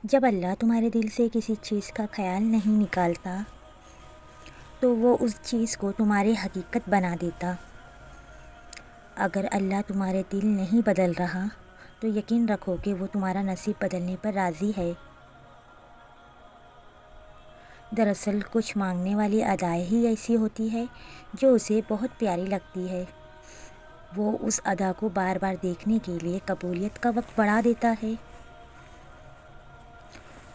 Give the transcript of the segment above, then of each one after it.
جب اللہ تمہارے دل سے کسی چیز کا خیال نہیں نکالتا تو وہ اس چیز کو تمہاری حقیقت بنا دیتا۔ اگر اللہ تمہارے دل نہیں بدل رہا تو یقین رکھو کہ وہ تمہارا نصیب بدلنے پر راضی ہے۔ دراصل کچھ مانگنے والی ادائیں ہی ایسی ہوتی ہے جو اسے بہت پیاری لگتی ہے۔ وہ اس ادا کو بار بار دیکھنے کے لیے قبولیت کا وقت بڑھا دیتا ہے،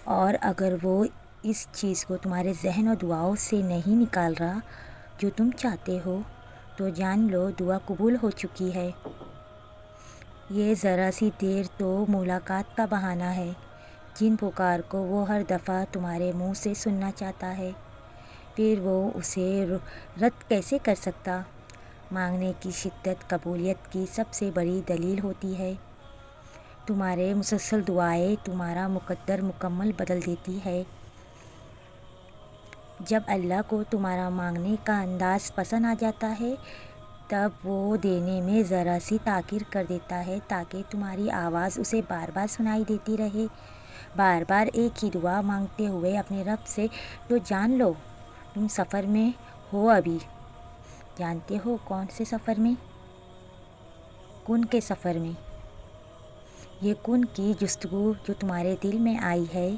اور اگر وہ اس چیز کو تمہارے ذہن اور دعاؤں سے نہیں نکال رہا جو تم چاہتے ہو تو جان لو دعا قبول ہو چکی ہے۔ یہ ذرا سی دیر تو ملاقات کا بہانہ ہے جن پکار کو وہ ہر دفعہ تمہارے منہ سے سننا چاہتا ہے، پھر وہ اسے رد کیسے کر سکتا؟ مانگنے کی شدت قبولیت کی سب سے بڑی دلیل ہوتی ہے۔ تمہارے مسلسل دعائیں تمہارا مقدر مکمل بدل دیتی ہے۔ جب اللہ کو تمہارا مانگنے کا انداز پسند آ جاتا ہے تب وہ دینے میں ذرا سی تاخیر کر دیتا ہے تاکہ تمہاری آواز اسے بار بار سنائی دیتی رہے۔ بار بار ایک ہی دعا مانگتے ہوئے اپنے رب سے تو جان لو تم سفر میں ہو ابھی۔ جانتے ہو کون سے سفر میں؟ کن کے سفر میں۔ یہ کن کی جستجو جو تمہارے دل میں آئی ہے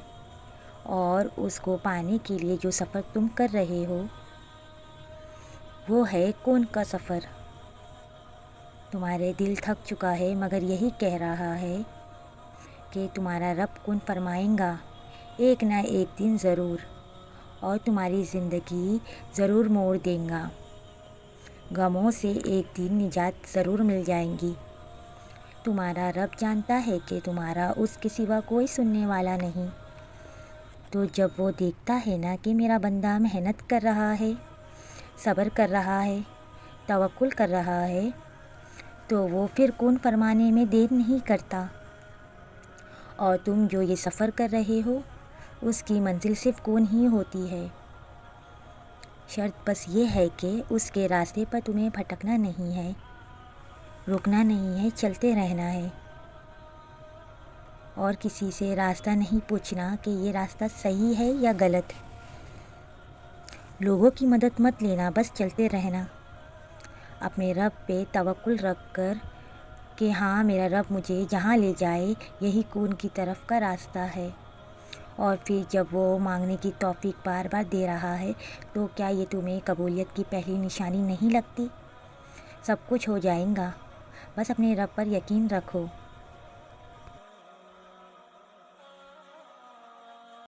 اور اس کو پانے کے لیے جو سفر تم کر رہے ہو وہ ہے کن کا سفر۔ تمہارے دل تھک چکا ہے مگر یہی کہہ رہا ہے کہ تمہارا رب کن فرمائے گا ایک نہ ایک دن ضرور، اور تمہاری زندگی ضرور موڑ دے گا۔ غموں سے ایک دن نجات ضرور مل جائے گی۔ تمہارا رب جانتا ہے کہ تمہارا اس کے سوا کوئی سننے والا نہیں، تو جب وہ دیکھتا ہے نا کہ میرا بندہ محنت کر رہا ہے، صبر کر رہا ہے، توکل کر رہا ہے، تو وہ پھر کن فرمانے میں دیر نہیں کرتا۔ اور تم جو یہ سفر کر رہے ہو اس کی منزل صرف کن ہی ہوتی ہے۔ شرط بس یہ ہے کہ اس کے راستے پر تمہیں بھٹکنا نہیں ہے، رکنا نہیں ہے، چلتے رہنا ہے، اور کسی سے راستہ نہیں پوچھنا کہ یہ راستہ صحیح ہے یا غلط۔ لوگوں کی مدد مت لینا، بس چلتے رہنا اپنے رب پہ توکل رکھ کر کہ ہاں میرا رب مجھے جہاں لے جائے یہی کن کی طرف کا راستہ ہے۔ اور پھر جب وہ مانگنے کی توفیق بار بار دے رہا ہے تو کیا یہ تمہیں قبولیت کی پہلی نشانی نہیں لگتی؟ سب کچھ ہو جائے گا، بس اپنے رب پر یقین رکھو۔